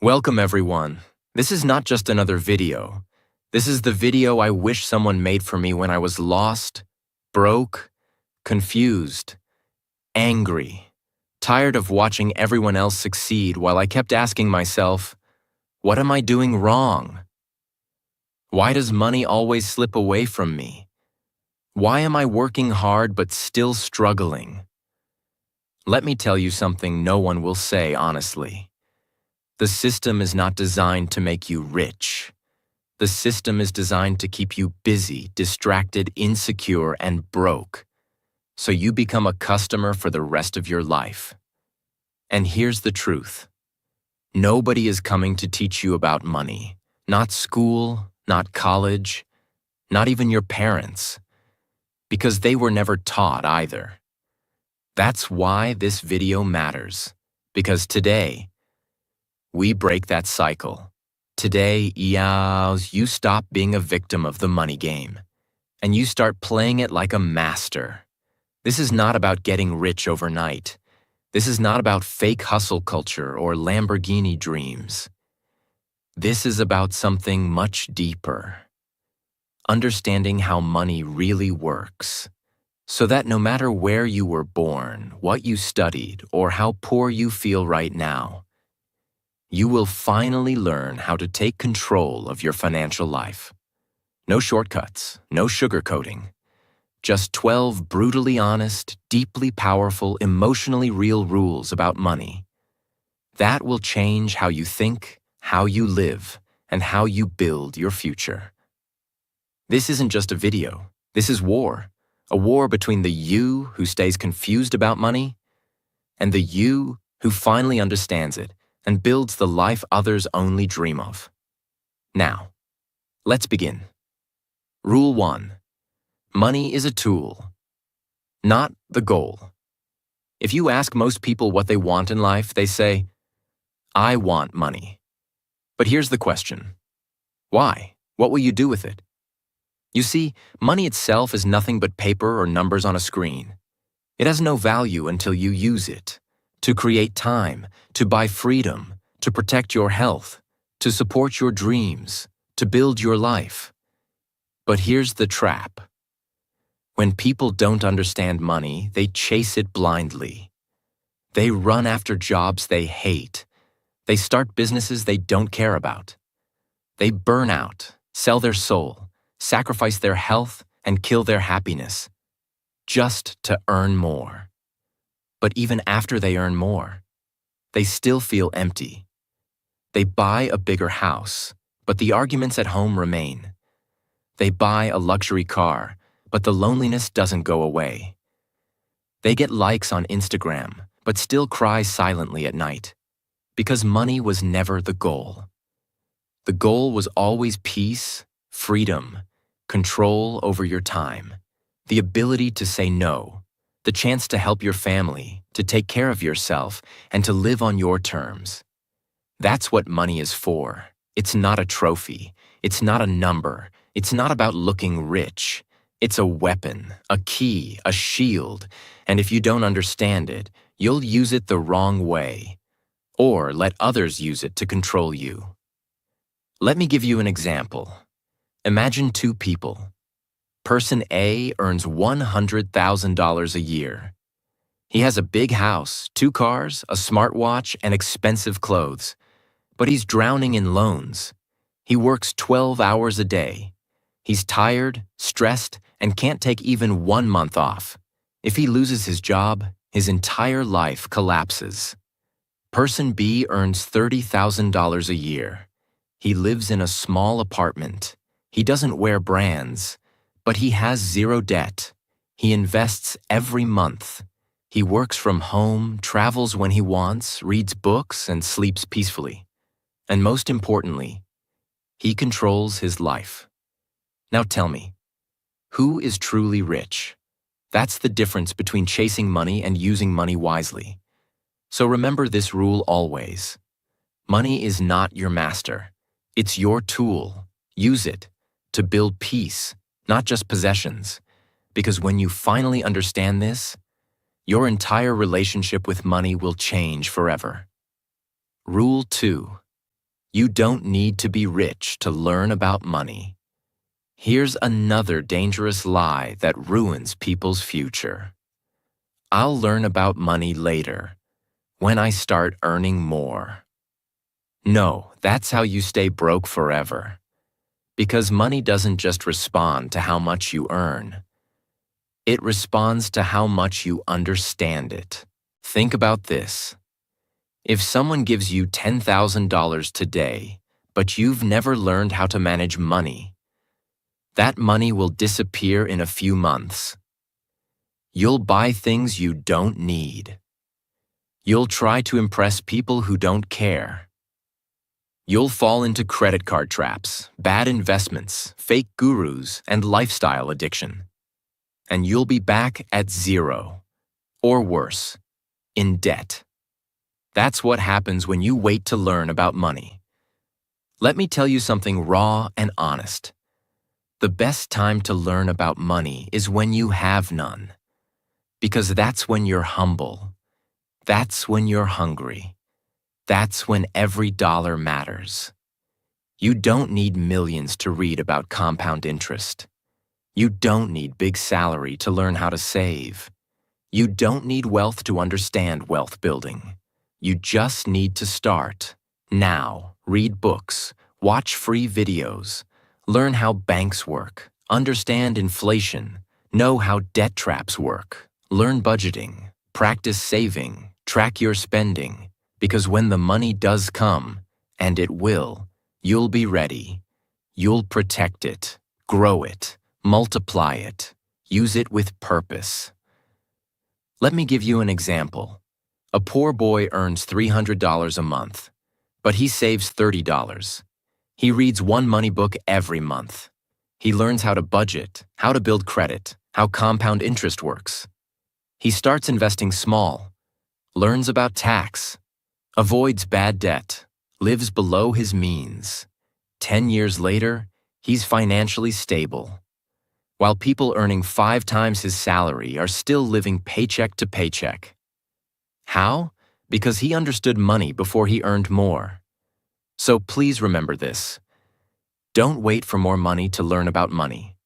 Welcome everyone. This is not just another video. This is the video I wish someone made for me when I was lost, broke, confused, angry, tired of watching everyone else succeed while I kept asking myself, what am I doing wrong? Why does money always slip away from me? Why am I working hard but still struggling? Let me tell you something no one will say honestly. The system is not designed to make you rich. The system is designed to keep you busy, distracted, insecure, and broke, so you become a customer for the rest of your life. And here's the truth. Nobody is coming to teach you about money. Not school, not college, not even your parents, because they were never taught either. That's why this video matters, because today, we break that cycle. Today, you stop being a victim of the money game, and you start playing it like a master. This is not about getting rich overnight. This is not about fake hustle culture or Lamborghini dreams. This is about something much deeper. Understanding how money really works, so that no matter where you were born, what you studied, or how poor you feel right now, you will finally learn how to take control of your financial life. No shortcuts, no sugarcoating. Just 12 brutally honest, deeply powerful, emotionally real rules about money. That will change how you think, how you live, and how you build your future. This isn't just a video. This is war. A war between the you who stays confused about money and the you who finally understands it and builds the life others only dream of. Now, let's begin. Rule 1. Money is a tool, not the goal. If you ask most people what they want in life, they say, I want money. But here's the question. Why? What will you do with it? You see, money itself is nothing but paper or numbers on a screen. It has no value until you use it. To create time, to buy freedom, to protect your health, to support your dreams, to build your life. But here's the trap. When people don't understand money, they chase it blindly. They run after jobs they hate. They start businesses they don't care about. They burn out, sell their soul, sacrifice their health, and kill their happiness, just to earn more. But even after they earn more, they still feel empty. They buy a bigger house, but the arguments at home remain. They buy a luxury car, but the loneliness doesn't go away. They get likes on Instagram, but still cry silently at night, because money was never the goal. The goal was always peace, freedom, control over your time, the ability to say no, the chance to help your family, to take care of yourself, and to live on your terms. That's what money is for. It's not a trophy. It's not a number. It's not about looking rich. It's a weapon, a key, a shield, and if you don't understand it, you'll use it the wrong way, or let others use it to control you. Let me give you an example. Imagine two people. Person A earns $100,000 a year. He has a big house, 2 cars, a smartwatch, and expensive clothes. But he's drowning in loans. He works 12 hours a day. He's tired, stressed, and can't take even 1 month off. If he loses his job, his entire life collapses. Person B earns $30,000 a year. He lives in a small apartment. He doesn't wear brands. But he has 0 debt. He invests every month. He works from home, travels when he wants, reads books, and sleeps peacefully. And most importantly, he controls his life. Now tell me, who is truly rich? That's the difference between chasing money and using money wisely. So remember this rule always. Money is not your master. It's your tool. Use it to build peace, not just possessions, because when you finally understand this, your entire relationship with money will change forever. Rule 2. You don't need to be rich to learn about money. Here's another dangerous lie that ruins people's future. I'll learn about money later, when I start earning more. No, that's how you stay broke forever. Because money doesn't just respond to how much you earn. It responds to how much you understand it. Think about this. If someone gives you $10,000 today, but you've never learned how to manage money, that money will disappear in a few months. You'll buy things you don't need. You'll try to impress people who don't care. You'll fall into credit card traps, bad investments, fake gurus, and lifestyle addiction. And you'll be back at zero, or worse, in debt. That's what happens when you wait to learn about money. Let me tell you something raw and honest. The best time to learn about money is when you have none. Because that's when you're humble. That's when you're hungry. That's when every dollar matters. You don't need millions to read about compound interest. You don't need big salary to learn how to save. You don't need wealth to understand wealth building. You just need to start. Now, read books, watch free videos, learn how banks work, understand inflation, know how debt traps work, learn budgeting, practice saving, track your spending, because when the money does come, and it will, you'll be ready. You'll protect it, grow it, multiply it, use it with purpose. Let me give you an example. A poor boy earns $300 a month, but he saves $30. He reads one money book every month. He learns how to budget, how to build credit, how compound interest works. He starts investing small, learns about tax, avoids bad debt, lives below his means. 10 years later, he's financially stable. While people earning 5 times his salary are still living paycheck to paycheck. How? Because he understood money before he earned more. So please remember this. Don't wait for more money to learn about money.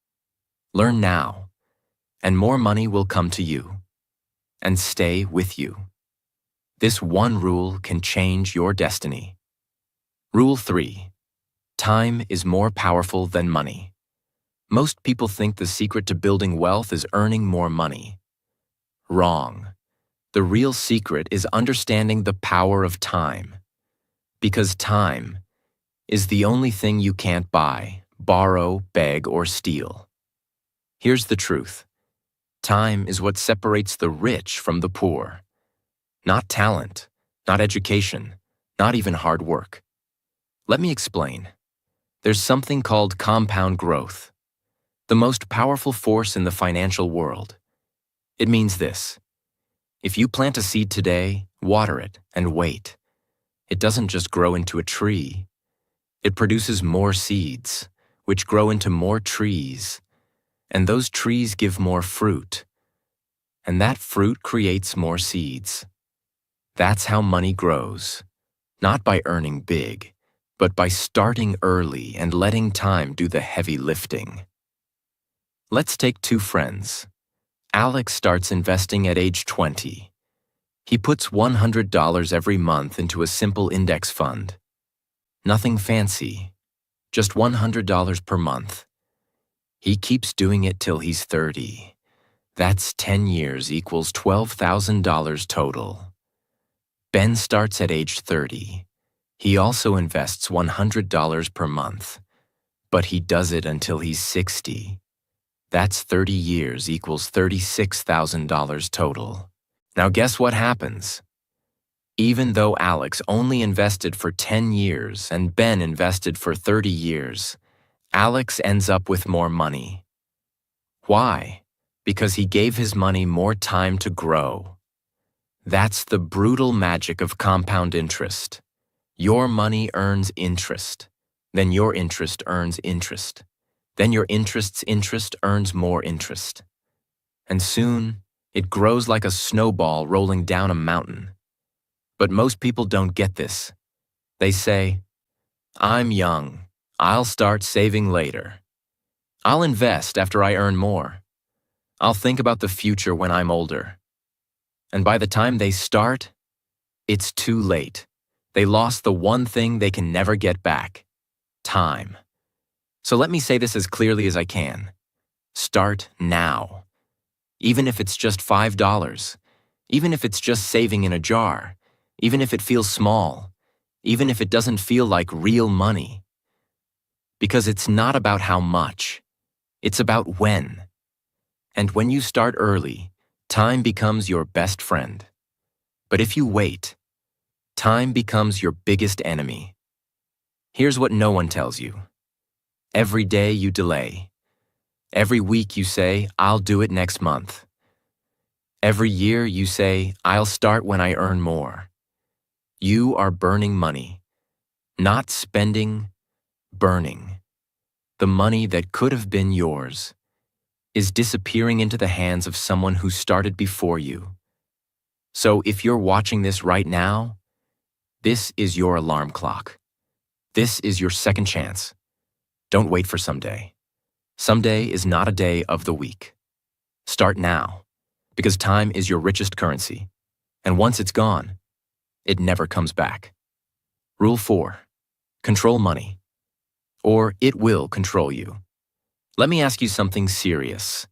Learn now, and more money will come to you and stay with you. This one rule can change your destiny. Rule 3. Time is more powerful than money. Most people think the secret to building wealth is earning more money. Wrong. The real secret is understanding the power of time. Because time is the only thing you can't buy, borrow, beg, or steal. Here's the truth. Time is what separates the rich from the poor. Not talent, not education, not even hard work. Let me explain. There's something called compound growth, the most powerful force in the financial world. It means this. If you plant a seed today, water it, and wait, it doesn't just grow into a tree. It produces more seeds, which grow into more trees, and those trees give more fruit, and that fruit creates more seeds. That's how money grows, not by earning big, but by starting early and letting time do the heavy lifting. Let's take 2 friends. Alex starts investing at age 20. He puts $100 every month into a simple index fund. Nothing fancy, just $100 per month. He keeps doing it till he's 30. That's 10 years equals $12,000 total. Ben starts at age 30. He also invests $100 per month, but he does it until he's 60. That's 30 years equals $36,000 total. Now guess what happens? Even though Alex only invested for 10 years and Ben invested for 30 years, Alex ends up with more money. Why? Because he gave his money more time to grow. That's the brutal magic of compound interest. Your money earns interest, then your interest earns interest. Then your interest's interest earns more interest. And soon, it grows like a snowball rolling down a mountain. But most people don't get this. They say, I'm young. I'll start saving later. I'll invest after I earn more. I'll think about the future when I'm older. And by the time they start, it's too late. They lost the one thing they can never get back: time. So let me say this as clearly as I can. Start now. Even if it's just $5, even if it's just saving in a jar, even if it feels small, even if it doesn't feel like real money. Because it's not about how much, it's about when. And when you start early, time becomes your best friend. But if you wait, time becomes your biggest enemy. Here's what no one tells you. Every day you delay. Every week you say, I'll do it next month. Every year you say, I'll start when I earn more. You are burning money. Not spending, burning. The money that could have been yours is disappearing into the hands of someone who started before you. So if you're watching this right now, this is your alarm clock. This is your second chance. Don't wait for someday. Someday is not a day of the week. Start now, because time is your richest currency. And once it's gone, it never comes back. Rule 4. Control money, or it will control you. Let me ask you something serious.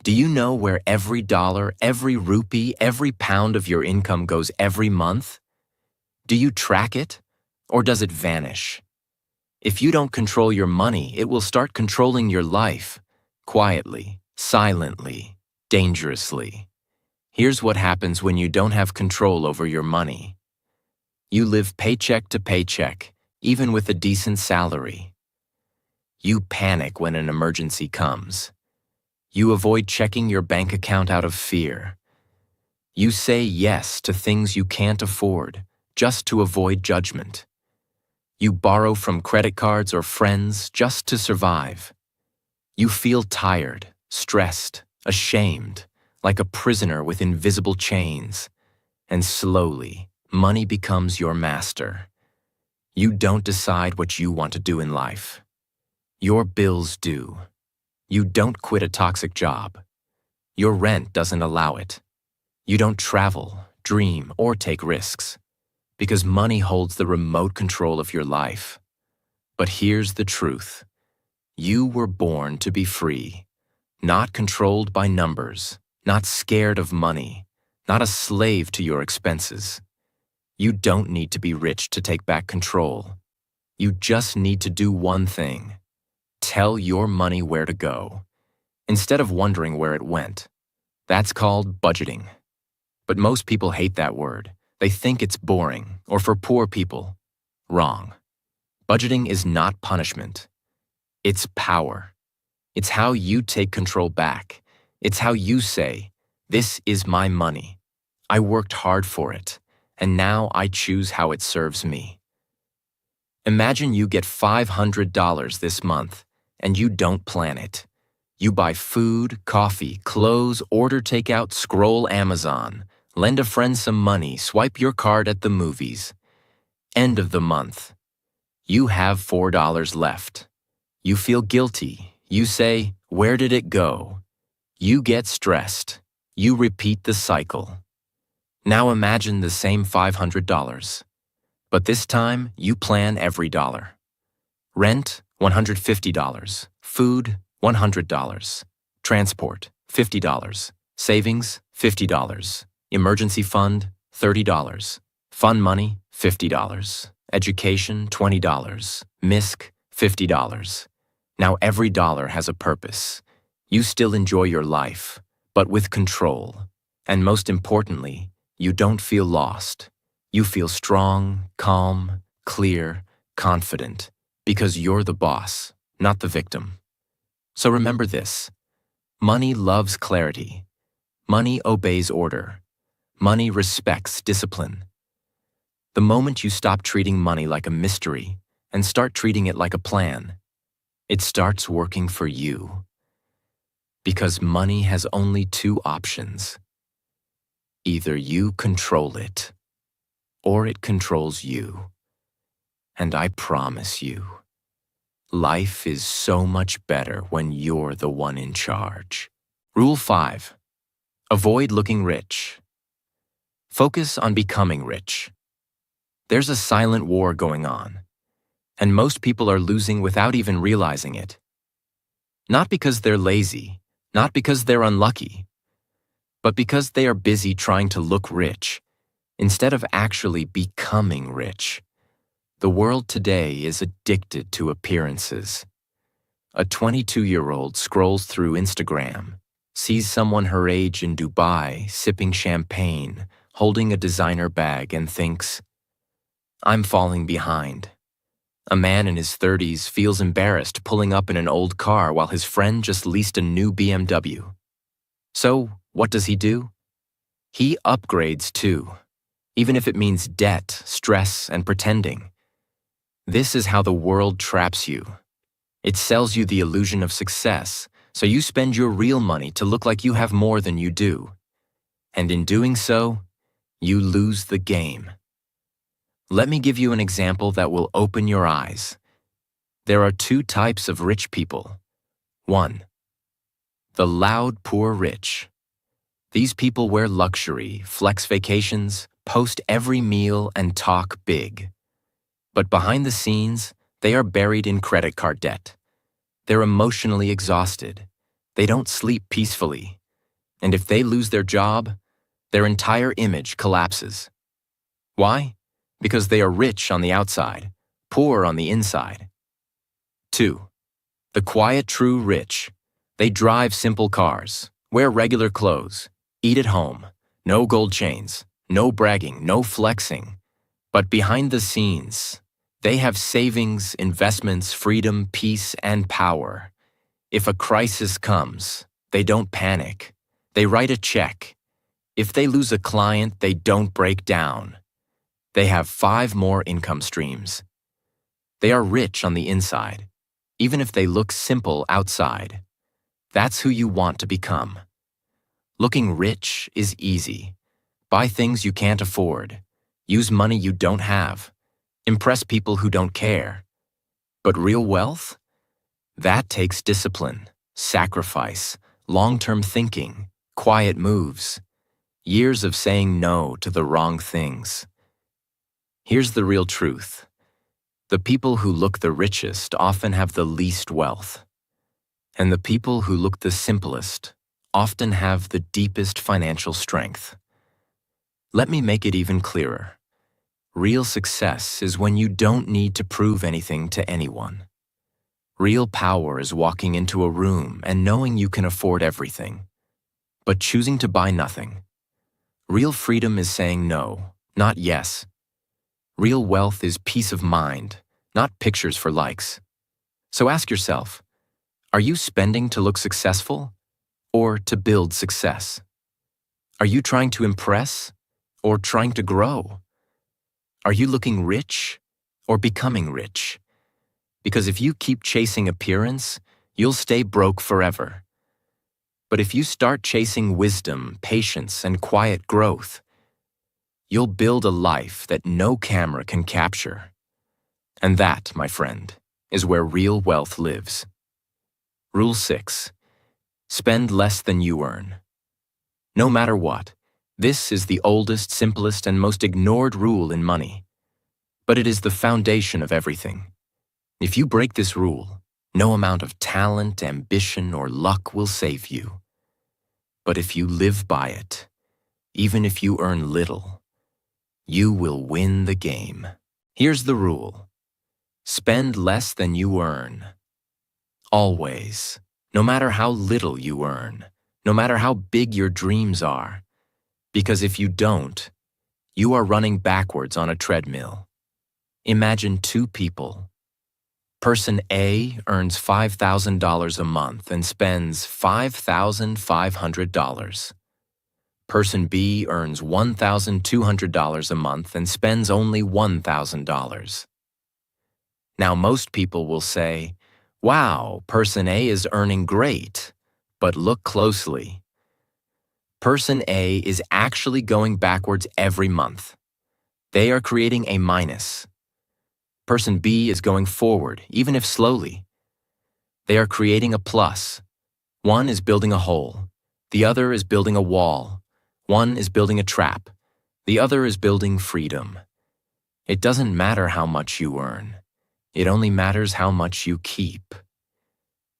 Do you know where every dollar, every rupee, every pound of your income goes every month? Do you track it, or does it vanish? If you don't control your money, it will start controlling your life, quietly, silently, dangerously. Here's what happens when you don't have control over your money. You live paycheck to paycheck, even with a decent salary. You panic when an emergency comes. You avoid checking your bank account out of fear. You say yes to things you can't afford, just to avoid judgment. You borrow from credit cards or friends just to survive. You feel tired, stressed, ashamed, like a prisoner with invisible chains. And slowly, money becomes your master. You don't decide what you want to do in life. Your bills do. You don't quit a toxic job. Your rent doesn't allow it. You don't travel, dream, or take risks, because money holds the remote control of your life. But here's the truth. You were born to be free, not controlled by numbers, not scared of money, not a slave to your expenses. You don't need to be rich to take back control. You just need to do one thing. Tell your money where to go, instead of wondering where it went. That's called budgeting. But most people hate that word. They think it's boring, or for poor people. Wrong. Budgeting is not punishment. It's power. It's how you take control back. It's how you say, this is my money. I worked hard for it, and now I choose how it serves me. Imagine you get $500 this month, and you don't plan it. You buy food, coffee, clothes, order takeout, scroll Amazon, lend a friend some money, swipe your card at the movies. End of the month. You have $4 left. You feel guilty. You say, where did it go? You get stressed. You repeat the cycle. Now imagine the same $500. But this time, you plan every dollar. Rent, $150. Food, $100. Transport, $50. Savings, $50. Emergency fund, $30. Fun money, $50. Education, $20. MISC, $50. Now every dollar has a purpose. You still enjoy your life, but with control. And most importantly, you don't feel lost. You feel strong, calm, clear, confident, because you're the boss, not the victim. So remember this. Money loves clarity. Money obeys order. Money respects discipline. The moment you stop treating money like a mystery and start treating it like a plan, it starts working for you. Because money has only two options. Either you control it, or it controls you. And I promise you, life is so much better when you're the one in charge. Rule 5. Avoid looking rich. Focus on becoming rich. There's a silent war going on, and most people are losing without even realizing it. Not because they're lazy, not because they're unlucky, but because they are busy trying to look rich instead of actually becoming rich. The world today is addicted to appearances. A 22-year-old scrolls through Instagram, sees someone her age in Dubai sipping champagne, holding a designer bag, and thinks, "I'm falling behind." A man in his 30s feels embarrassed pulling up in an old car while his friend just leased a new BMW. So, what does he do? He upgrades too, even if it means debt, stress, and pretending. This is how the world traps you. It sells you the illusion of success, so you spend your real money to look like you have more than you do. And in doing so, you lose the game. Let me give you an example that will open your eyes. There are 2 types of rich people. 1. The loud poor rich. These people wear luxury, flex vacations, post every meal, and talk big. But behind the scenes, they are buried in credit card debt. They're emotionally exhausted. They don't sleep peacefully. And if they lose their job, their entire image collapses. Why? Because they are rich on the outside, poor on the inside. 2. The quiet true rich. They drive simple cars, wear regular clothes, eat at home, no gold chains, no bragging, no flexing. But behind the scenes, they have savings, investments, freedom, peace, and power. If a crisis comes, they don't panic. They write a check. If they lose a client, they don't break down. They have 5 more income streams. They are rich on the inside, even if they look simple outside. That's who you want to become. Looking rich is easy. Buy things you can't afford. Use money you don't have. Impress people who don't care. But real wealth? That takes discipline, sacrifice, long-term thinking, quiet moves, years of saying no to the wrong things. Here's the real truth. The people who look the richest often have the least wealth. And the people who look the simplest often have the deepest financial strength. Let me make it even clearer. Real success is when you don't need to prove anything to anyone. Real power is walking into a room and knowing you can afford everything, but choosing to buy nothing. Real freedom is saying no, not yes. Real wealth is peace of mind, not pictures for likes. So ask yourself, are you spending to look successful or to build success? Are you trying to impress or trying to grow? Are you looking rich or becoming rich? Because if you keep chasing appearance, you'll stay broke forever. But if you start chasing wisdom, patience, and quiet growth, you'll build a life that no camera can capture. And that, my friend, is where real wealth lives. Rule 6. Spend less than you earn. No matter what, this is the oldest, simplest, and most ignored rule in money. But it is the foundation of everything. If you break this rule, no amount of talent, ambition, or luck will save you. But if you live by it, even if you earn little, you will win the game. Here's the rule. Spend less than you earn. Always. No matter how little you earn, no matter how big your dreams are. Because if you don't, you are running backwards on a treadmill. Imagine 2 people. Person A earns $5,000 a month and spends $5,500. Person B earns $1,200 a month and spends only $1,000. Now most people will say, wow, person A is earning great, but look closely. Person A is actually going backwards every month. They are creating a minus. Person B is going forward, even if slowly. They are creating a plus. One is building a hole. The other is building a wall. One is building a trap. The other is building freedom. It doesn't matter how much you earn. It only matters how much you keep.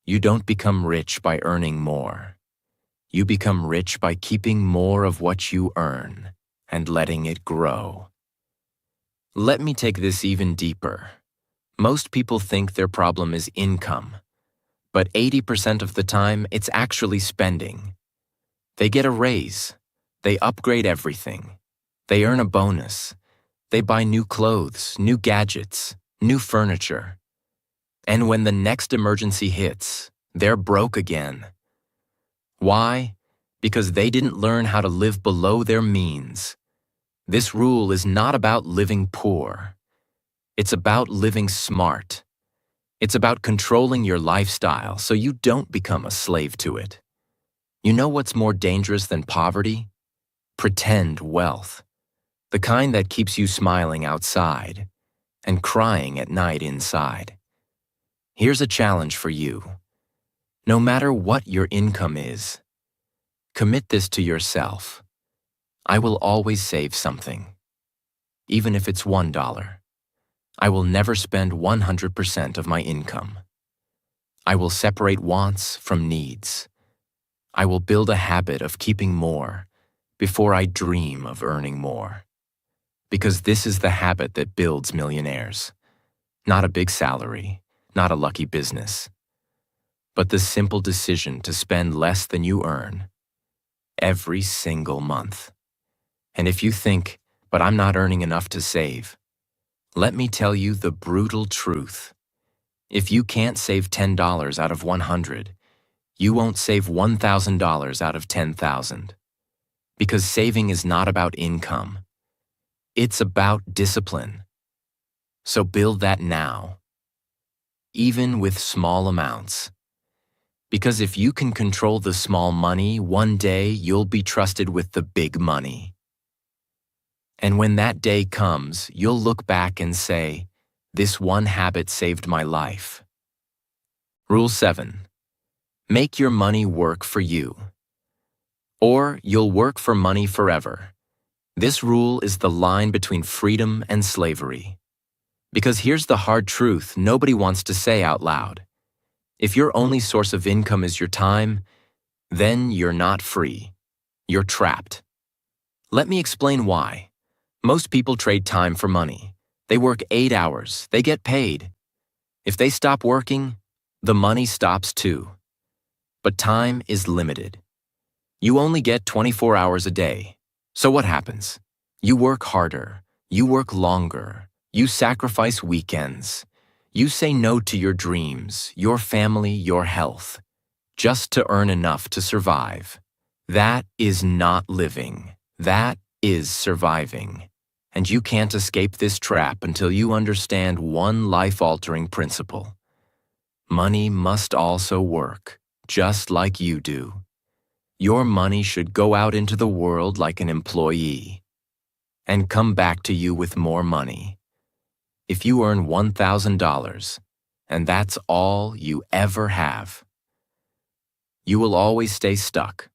You don't become rich by earning more. You become rich by keeping more of what you earn and letting it grow. Let me take this even deeper. Most people think their problem is income, but 80% of the time it's actually spending. They get a raise. They upgrade everything. They earn a bonus. They buy new clothes, new gadgets, new furniture. And when the next emergency hits, they're broke again. Why? Because they didn't learn how to live below their means. This rule is not about living poor. It's about living smart. It's about controlling your lifestyle so you don't become a slave to it. You know what's more dangerous than poverty? Pretend wealth. The kind that keeps you smiling outside and crying at night inside. Here's a challenge for you. No matter what your income is, commit this to yourself. I will always save something, even if it's $1. I will never spend 100% of my income. I will separate wants from needs. I will build a habit of keeping more before I dream of earning more. Because this is the habit that builds millionaires. Not a big salary, not a lucky business, but the simple decision to spend less than you earn every single month. And if you think, but I'm not earning enough to save, let me tell you the brutal truth. If you can't save $10 out of 100, you won't save $1,000 out of 10,000. Because saving is not about income. It's about discipline. So build that now, even with small amounts. Because if you can control the small money, one day you'll be trusted with the big money. And when that day comes, you'll look back and say, this one habit saved my life. Rule 7. Make your money work for you. Or you'll work for money forever. This rule is the line between freedom and slavery. Because here's the hard truth nobody wants to say out loud. If your only source of income is your time, then you're not free. You're trapped. Let me explain why. Most people trade time for money. They work 8 hours. They get paid. If they stop working, the money stops too. But time is limited. You only get 24 hours a day. So what happens? You work harder. You work longer. You sacrifice weekends. You say no to your dreams, your family, your health, just to earn enough to survive. That is not living. That is surviving. And you can't escape this trap until you understand one life-altering principle. Money must also work, just like you do. Your money should go out into the world like an employee and come back to you with more money. If you earn $1,000, and that's all you ever have, you will always stay stuck.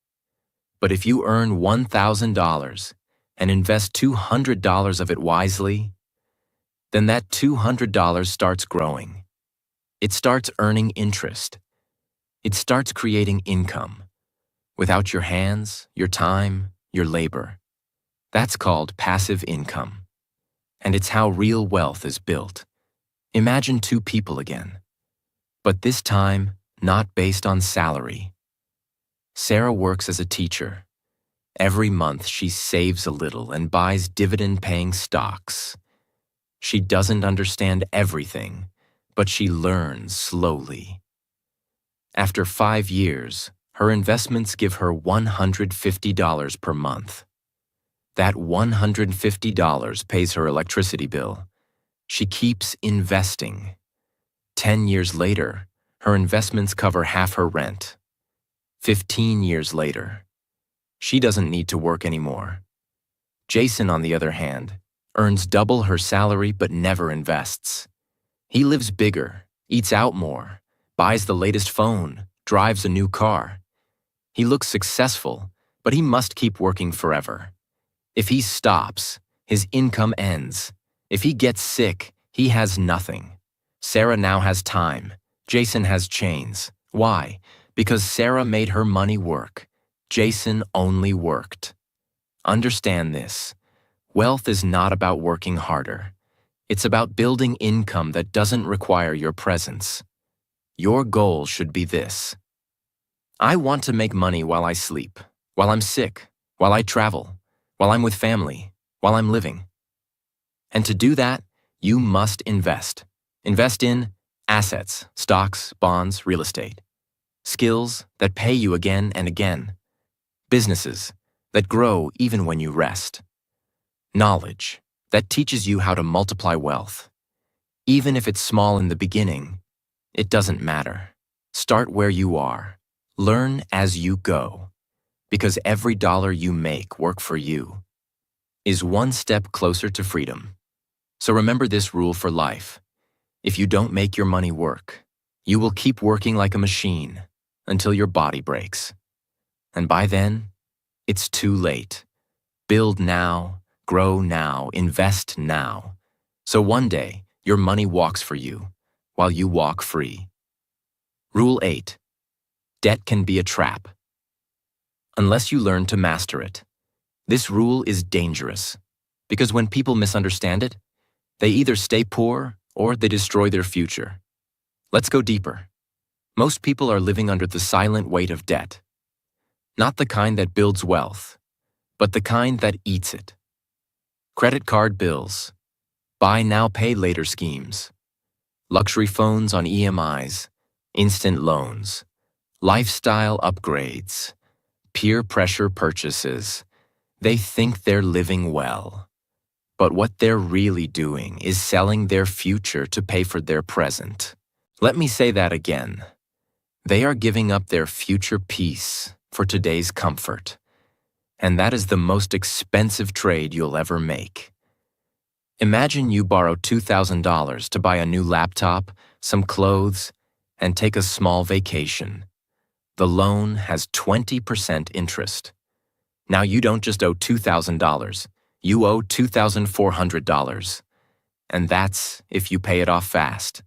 But if you earn $1,000 and invest $200 of it wisely, then that $200 starts growing. It starts earning interest. It starts creating income without your hands, your time, your labor. That's called passive income. And it's how real wealth is built. Imagine two people again, but this time not based on salary. Sarah works as a teacher. Every month she saves a little and buys dividend-paying stocks. She doesn't understand everything, but she learns slowly. After 5 years, her investments give her $150 per month. That $150 pays her electricity bill. She keeps investing. 10 years later, her investments cover half her rent. 15 years later, she doesn't need to work anymore. Jason, on the other hand, earns double her salary but never invests. He lives bigger, eats out more, buys the latest phone, drives a new car. He looks successful, but he must keep working forever. If he stops, his income ends. If he gets sick, he has nothing. Sarah now has time. Jason has chains. Why? Because Sarah made her money work. Jason only worked. Understand this. Wealth is not about working harder. It's about building income that doesn't require your presence. Your goal should be this. I want to make money while I sleep, while I'm sick, while I travel, while I'm with family, while I'm living. And to do that, you must invest. Invest in assets, stocks, bonds, real estate. Skills that pay you again and again. Businesses that grow even when you rest. Knowledge that teaches you how to multiply wealth. Even if it's small in the beginning, it doesn't matter. Start where you are. Learn as you go. Because every dollar you make work for you is one step closer to freedom. So remember this rule for life. If you don't make your money work, you will keep working like a machine until your body breaks. And by then, it's too late. Build now, grow now, invest now. So one day, your money walks for you while you walk free. Rule 8. Debt can be a trap. Unless you learn to master it. This rule is dangerous because when people misunderstand it, they either stay poor or they destroy their future. Let's go deeper. Most people are living under the silent weight of debt. Not the kind that builds wealth, but the kind that eats it. Credit card bills, buy now, pay later schemes, luxury phones on EMIs, instant loans, lifestyle upgrades, peer pressure purchases. They think they're living well. But what they're really doing is selling their future to pay for their present. Let me say that again. They are giving up their future peace for today's comfort. And that is the most expensive trade you'll ever make. Imagine you borrow $2,000 to buy a new laptop, some clothes, and take a small vacation. The loan has 20% interest. Now you don't just owe $2,000. You owe $2,400. And that's if you pay it off fast.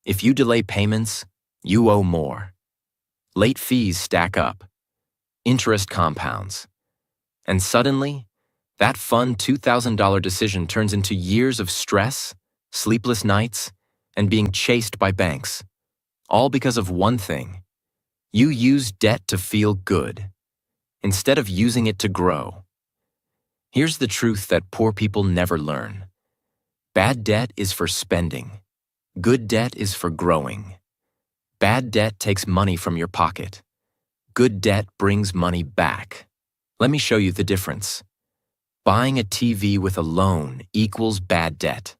If you delay payments, you owe more. Late fees stack up. Interest compounds. And suddenly, that fun $2,000 decision turns into years of stress, sleepless nights, and being chased by banks. All because of one thing. You use debt to feel good, instead of using it to grow. Here's the truth that poor people never learn. Bad debt is for spending. Good debt is for growing. Bad debt takes money from your pocket. Good debt brings money back. Let me show you the difference. Buying a TV with a loan equals bad debt.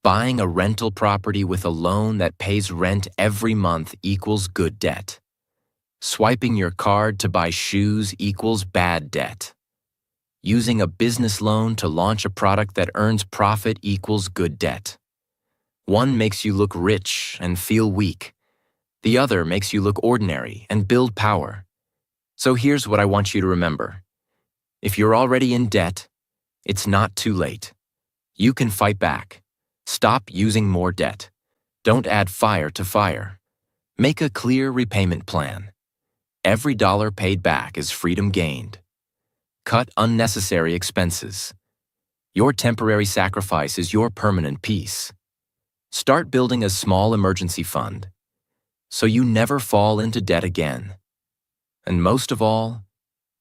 Buying a rental property with a loan that pays rent every month equals good debt. Swiping your card to buy shoes equals bad debt. Using a business loan to launch a product that earns profit equals good debt. One makes you look rich and feel weak. The other makes you look ordinary and build power. So here's what I want you to remember. If you're already in debt, it's not too late. You can fight back. Stop using more debt. Don't add fire to fire. Make a clear repayment plan. Every dollar paid back is freedom gained. Cut unnecessary expenses. Your temporary sacrifice is your permanent peace. Start building a small emergency fund so you never fall into debt again. And most of all,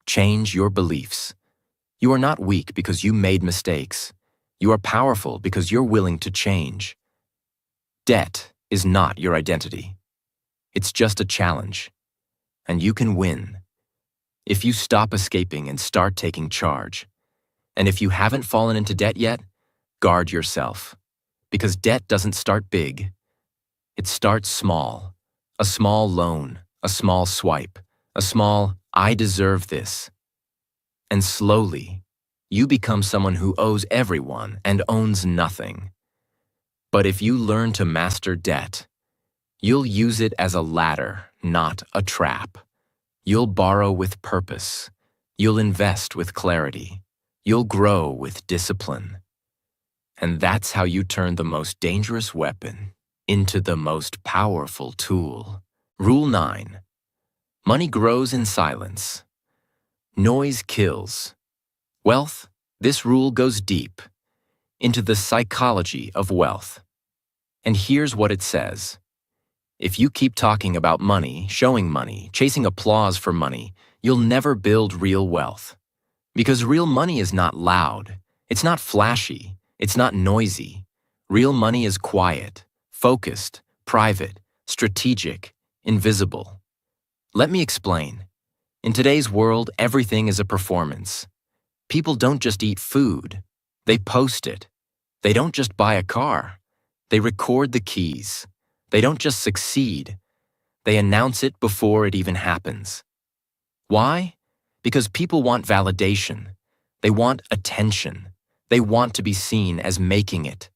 change your beliefs. You are not weak because you made mistakes. You are powerful because you're willing to change. Debt is not your identity. It's just a challenge. And you can win if you stop escaping and start taking charge. And if you haven't fallen into debt yet, guard yourself. Because debt doesn't start big. It starts small. A small loan, a small swipe, a small, I deserve this. And slowly, you become someone who owes everyone and owns nothing. But if you learn to master debt, you'll use it as a ladder, not a trap. You'll borrow with purpose. You'll invest with clarity. You'll grow with discipline. And that's how you turn the most dangerous weapon into the most powerful tool. Rule 9. Money grows in silence. Noise kills. Wealth, this rule goes deep into the psychology of wealth. And here's what it says. If you keep talking about money, showing money, chasing applause for money, you'll never build real wealth. Because real money is not loud. It's not flashy. It's not noisy. Real money is quiet, focused, private, strategic, invisible. Let me explain. In today's world, everything is a performance. People don't just eat food. They post it. They don't just buy a car. They record the keys. They don't just succeed. They announce it before it even happens. Why? Because people want validation. They want attention. They want to be seen as making it.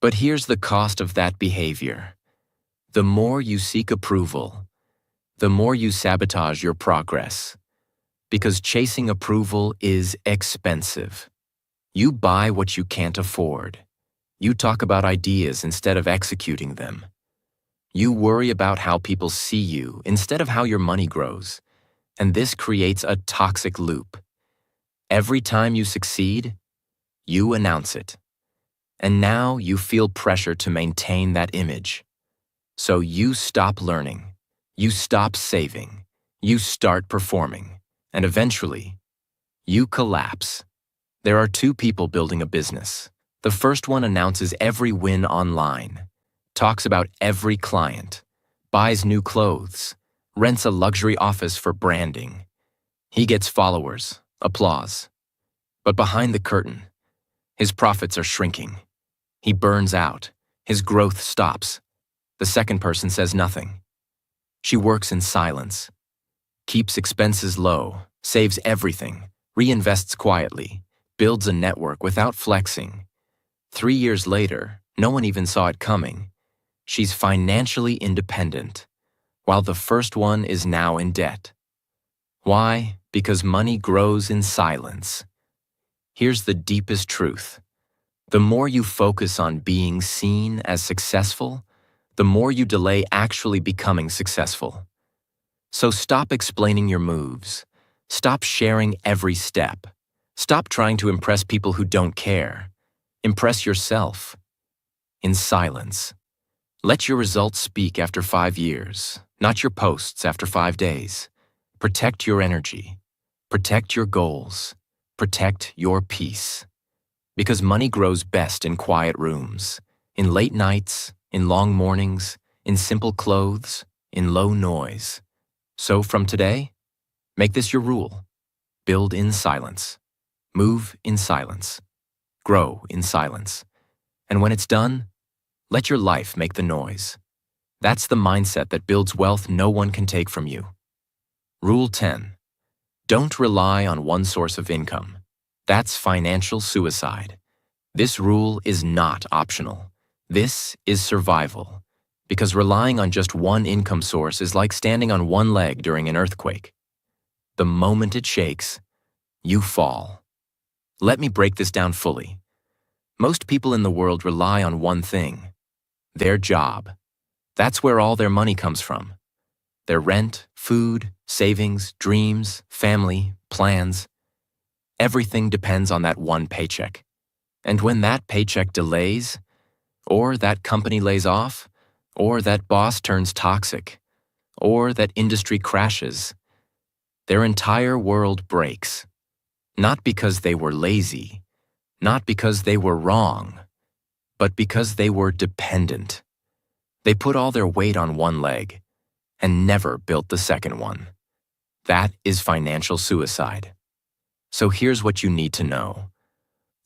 But here's the cost of that behavior. The more you seek approval, the more you sabotage your progress. Because chasing approval is expensive. You buy what you can't afford. You talk about ideas instead of executing them. You worry about how people see you instead of how your money grows. And this creates a toxic loop. Every time you succeed, you announce it. And now you feel pressure to maintain that image. So you stop learning. You stop saving. You start performing. And eventually, you collapse. There are two people building a business. The first one announces every win online, talks about every client, buys new clothes, rents a luxury office for branding. He gets followers, applause. But behind the curtain, his profits are shrinking. He burns out. His growth stops. The second person says nothing. She works in silence, keeps expenses low, saves everything, reinvests quietly, builds a network without flexing. 3 years later, no one even saw it coming. She's financially independent, while the first one is now in debt. Why? Because money grows in silence. Here's the deepest truth. The more you focus on being seen as successful, the more you delay actually becoming successful. So stop explaining your moves. Stop sharing every step. Stop trying to impress people who don't care. Impress yourself. In silence. Let your results speak after 5 years, not your posts after 5 days. Protect your energy. Protect your goals. Protect your peace. Because money grows best in quiet rooms, in late nights, in long mornings, in simple clothes, in low noise. So from today, make this your rule. Build in silence. Move in silence. Grow in silence. And when it's done, let your life make the noise. That's the mindset that builds wealth no one can take from you. Rule 10. Don't rely on one source of income. That's financial suicide. This rule is not optional. This is survival. Because relying on just one income source is like standing on one leg during an earthquake. The moment it shakes, you fall. Let me break this down fully. Most people in the world rely on one thing: their job. That's where all their money comes from. Their rent, food, savings, dreams, family, plans. Everything depends on that one paycheck. And when that paycheck delays, or that company lays off, or that boss turns toxic, or that industry crashes, their entire world breaks. Not because they were lazy, not because they were wrong, but because they were dependent. They put all their weight on one leg and never built the second one. That is financial suicide. So here's what you need to know.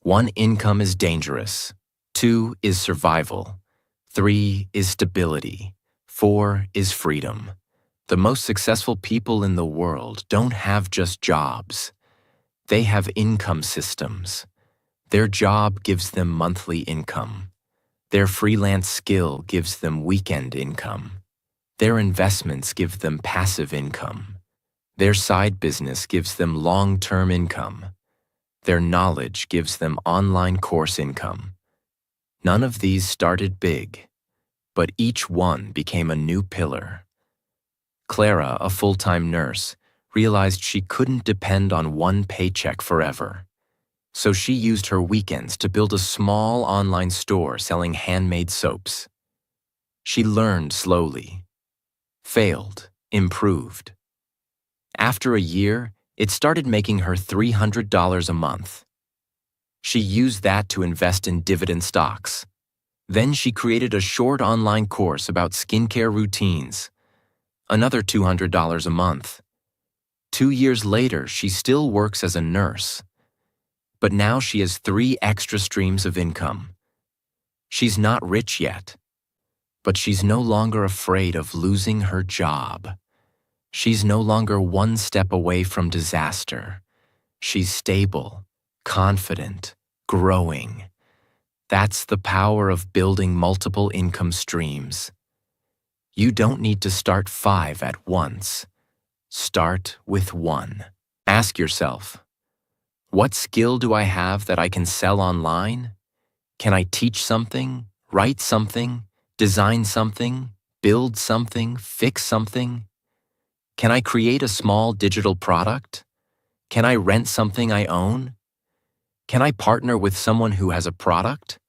1, income is dangerous. 2 is survival. 3 is stability. 4 is freedom. The most successful people in the world don't have just jobs. They have income systems. Their job gives them monthly income. Their freelance skill gives them weekend income. Their investments give them passive income. Their side business gives them long-term income. Their knowledge gives them online course income. None of these started big, but each one became a new pillar. Clara, a full-time nurse, realized she couldn't depend on one paycheck forever. So she used her weekends to build a small online store selling handmade soaps. She learned slowly, failed, improved. After a year, it started making her $300 a month. She used that to invest in dividend stocks. Then she created a short online course about skincare routines. Another $200 a month. 2 years later, she still works as a nurse. But now she has 3 extra streams of income. She's not rich yet, but she's no longer afraid of losing her job. She's no longer one step away from disaster. She's stable, confident, growing. That's the power of building multiple income streams. You don't need to start 5 at once. Start with 1. Ask yourself, what skill do I have that I can sell online? Can I teach something, write something, design something, build something, fix something? Can I create a small digital product? Can I rent something I own? Can I partner with someone who has a product?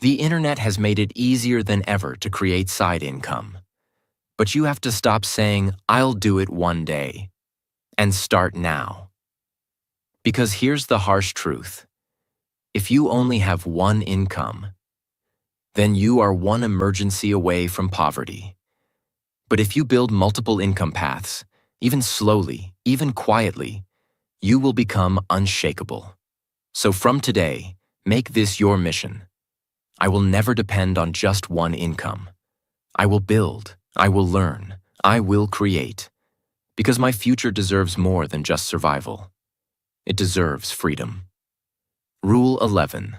The internet has made it easier than ever to create side income. But you have to stop saying, "I'll do it one day," and start now. Because here's the harsh truth. If you only have one income, then you are one emergency away from poverty. But if you build multiple income paths, even slowly, even quietly, you will become unshakable. So from today, make this your mission. I will never depend on just one income. I will build, I will learn, I will create. Because my future deserves more than just survival. It deserves freedom. Rule 11.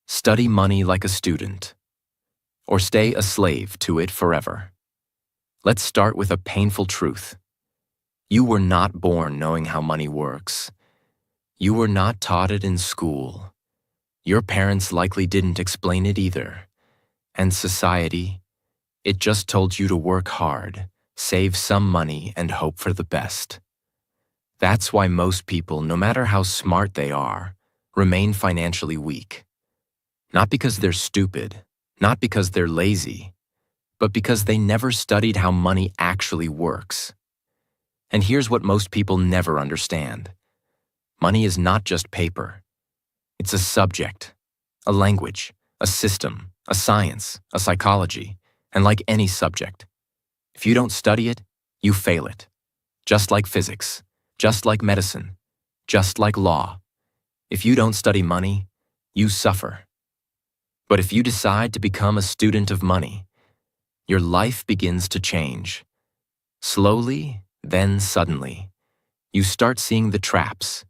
Study money like a student, or stay a slave to it forever. Let's start with a painful truth. You were not born knowing how money works. You were not taught it in school. Your parents likely didn't explain it either. And society, it just told you to work hard, save some money, and hope for the best. That's why most people, no matter how smart they are, remain financially weak. Not because they're stupid, not because they're lazy, but because they never studied how money actually works. And here's what most people never understand. Money is not just paper. It's a subject, a language, a system, a science, a psychology, and like any subject, if you don't study it, you fail it. Just like physics, just like medicine, just like law. If you don't study money, you suffer. But if you decide to become a student of money, your life begins to change. Slowly, then suddenly, you start seeing the traps.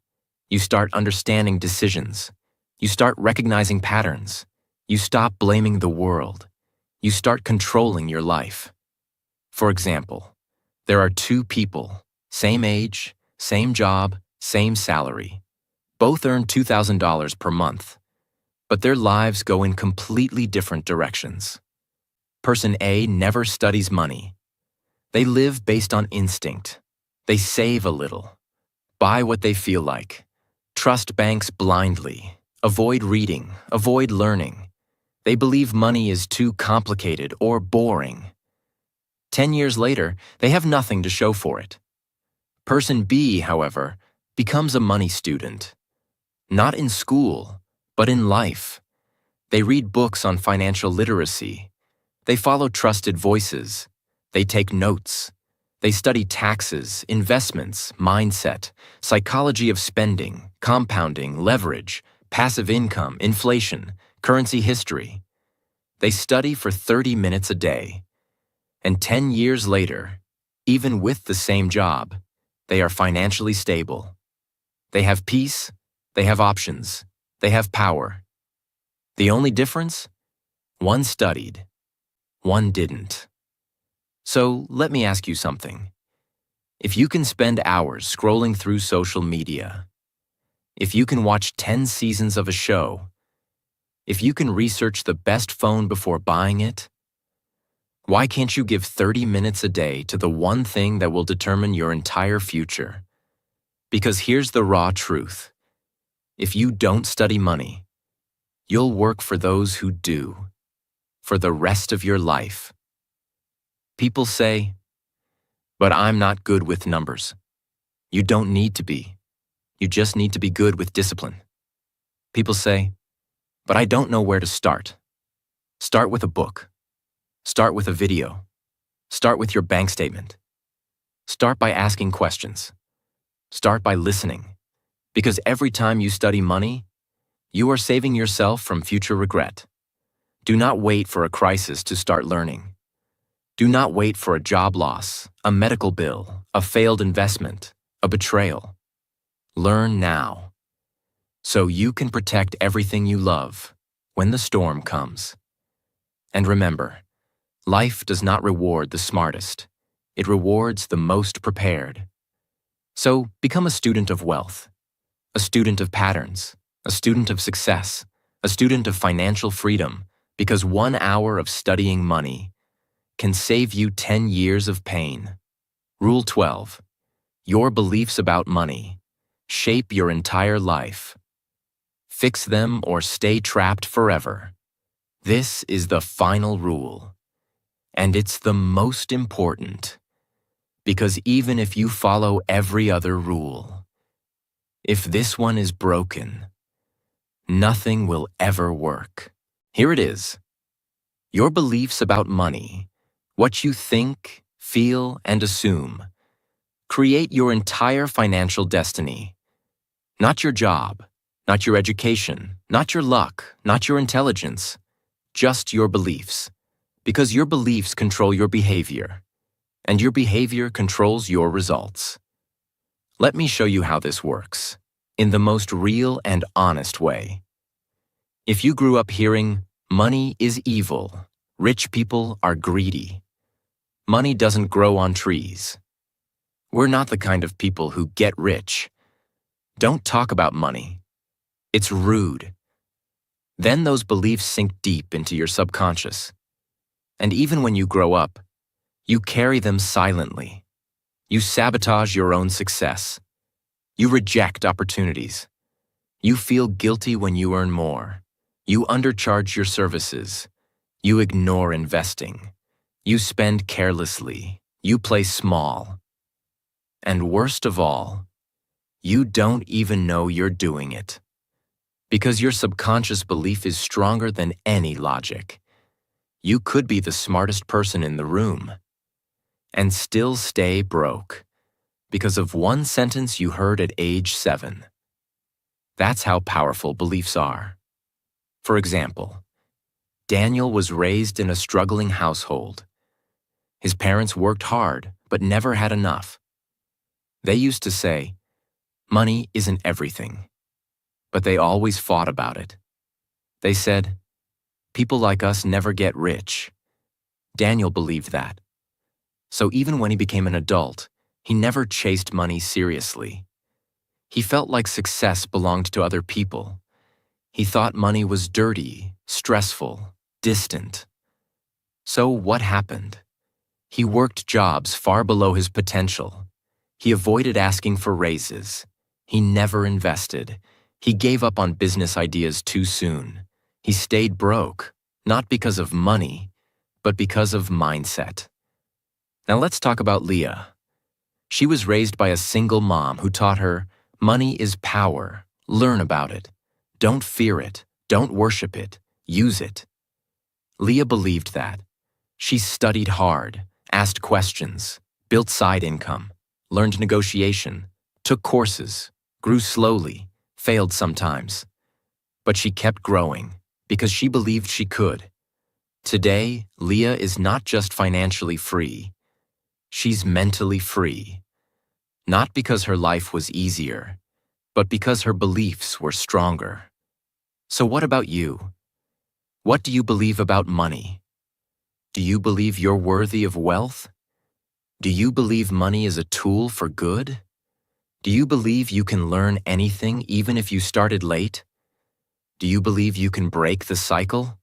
You start understanding decisions. You start recognizing patterns. You stop blaming the world. You start controlling your life. For example, there are 2 people, same age, same job, same salary. Both earn $2,000 per month, but their lives go in completely different directions. Person A never studies money. They live based on instinct. They save a little, buy what they feel like, trust banks blindly, avoid reading, avoid learning. They believe money is too complicated or boring. 10 years later, they have nothing to show for it. Person B, however, becomes a money student. Not in school, but in life. They read books on financial literacy. They follow trusted voices. They take notes. They study taxes, investments, mindset, psychology of spending, compounding, leverage, passive income, inflation, currency history. They study for 30 minutes a day. And 10 years later, even with the same job, they are financially stable. They have peace, they have options, they have power. The only difference? One studied, one didn't. So let me ask you something. If you can spend hours scrolling through social media, if you can watch 10 seasons of a show, if you can research the best phone before buying it, why can't you give 30 minutes a day to the one thing that will determine your entire future? Because here's the raw truth. If you don't study money, you'll work for those who do, for the rest of your life. People say, "But I'm not good with numbers." You don't need to be. You just need to be good with discipline. People say, "But I don't know where to start." Start with a book. Start with a video. Start with your bank statement. Start by asking questions. Start by listening. Because every time you study money, you are saving yourself from future regret. Do not wait for a crisis to start learning. Do not wait for a job loss, a medical bill, a failed investment, a betrayal. Learn now, so you can protect everything you love when the storm comes. And remember, life does not reward the smartest. It rewards the most prepared. So become a student of wealth, a student of patterns, a student of success, a student of financial freedom, because 1 hour of studying money can save you 10 years of pain. Rule 12. Your beliefs about money shape your entire life. Fix them or stay trapped forever. This is the final rule. And it's the most important. Because even if you follow every other rule, if this one is broken, nothing will ever work. Here it is. Your beliefs about money, what you think, feel, and assume, create your entire financial destiny. Not your job, not your education, not your luck, not your intelligence, just your beliefs. Because your beliefs control your behavior, and your behavior controls your results. Let me show you how this works, in the most real and honest way. If you grew up hearing, "Money is evil," "Rich people are greedy," "Money doesn't grow on trees," we're not the kind of people who get rich. Don't talk about money. It's rude. Then those beliefs sink deep into your subconscious. And even when you grow up, you carry them silently. You sabotage your own success. You reject opportunities. You feel guilty when you earn more. You undercharge your services. You ignore investing. You spend carelessly. You play small. And worst of all, you don't even know you're doing it. Because your subconscious belief is stronger than any logic. You could be the smartest person in the room and still stay broke because of one sentence you heard at age 7. That's how powerful beliefs are. For example, Daniel was raised in a struggling household. His parents worked hard but never had enough. They used to say, "Money isn't everything," but they always fought about it. They said, "People like us never get rich." Daniel believed that. So even when he became an adult, he never chased money seriously. He felt like success belonged to other people. He thought money was dirty, stressful, distant. So what happened? He worked jobs far below his potential. He avoided asking for raises. He never invested. He gave up on business ideas too soon. He stayed broke, not because of money, but because of mindset. Now let's talk about Leah. She was raised by a single mom who taught her, "Money is power. Learn about it. Don't fear it. Don't worship it. Use it." Leah believed that. She studied hard, asked questions, built side income, learned negotiation, took courses, grew slowly, failed sometimes. But she kept growing because she believed she could. Today, Leah is not just financially free. She's mentally free. Not because her life was easier, but because her beliefs were stronger. So what about you? What do you believe about money? Do you believe you're worthy of wealth? Do you believe money is a tool for good? Do you believe you can learn anything even if you started late? Do you believe you can break the cycle?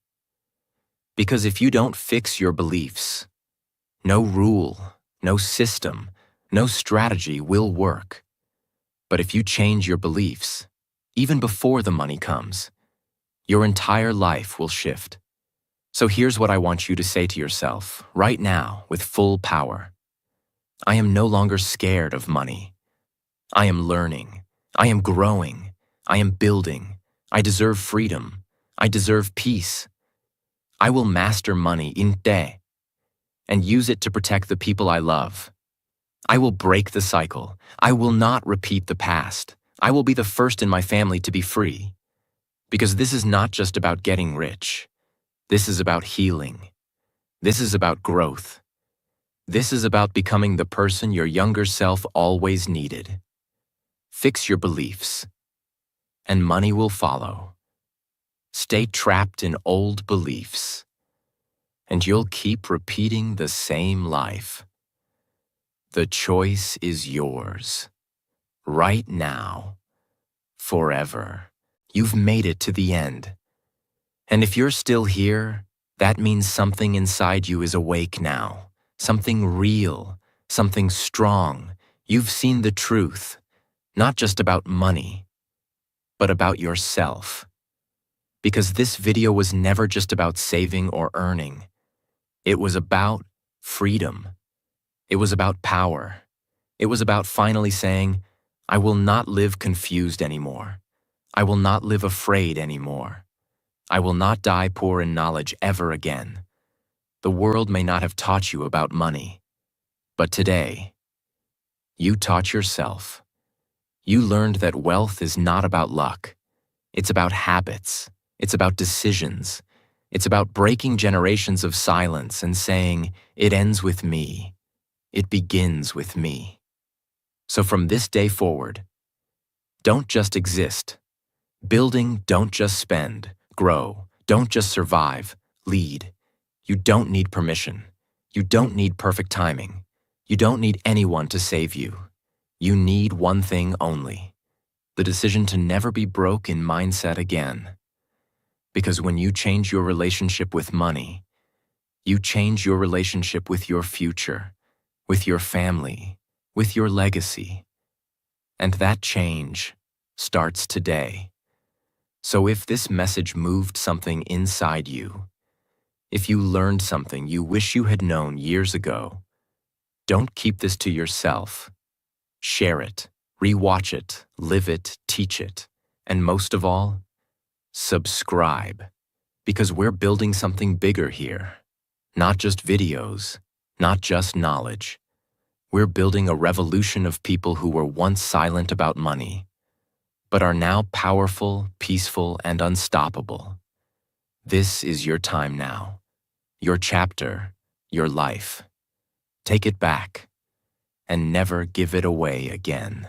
Because if you don't fix your beliefs, no rule, no system, no strategy will work. But if you change your beliefs, even before the money comes, your entire life will shift. So here's what I want you to say to yourself right now with full power. I am no longer scared of money. I am learning. I am growing. I am building. I deserve freedom. I deserve peace. I will master money inte and use it to protect the people I love. I will break the cycle. I will not repeat the past. I will be the first in my family to be free. Because this is not just about getting rich. This is about healing. This is about growth. This is about becoming the person your younger self always needed. Fix your beliefs, and money will follow. Stay trapped in old beliefs, and you'll keep repeating the same life. The choice is yours. Right now. Forever. You've made it to the end. And if you're still here, that means something inside you is awake now. Something real, something strong. You've seen the truth, not just about money, but about yourself. Because this video was never just about saving or earning. It was about freedom. It was about power. It was about finally saying, I will not live confused anymore. I will not live afraid anymore. I will not die poor in knowledge ever again. The world may not have taught you about money, but today, you taught yourself. You learned that wealth is not about luck. It's about habits. It's about decisions. It's about breaking generations of silence and saying, it ends with me. It begins with me. So from this day forward, don't just exist. Building, don't just spend. Grow, don't just survive. Lead. You don't need permission. You don't need perfect timing. You don't need anyone to save you. You need one thing only: the decision to never be broke in mindset again. Because when you change your relationship with money, you change your relationship with your future, with your family, with your legacy. And that change starts today. So if this message moved something inside you, if you learned something you wish you had known years ago, don't keep this to yourself. Share it, rewatch it, live it, teach it, and most of all, subscribe. Because we're building something bigger here. Not just videos, not just knowledge. We're building a revolution of people who were once silent about money, but are now powerful, peaceful, and unstoppable. This is your time now. Your chapter, your life. Take it back, and never give it away again.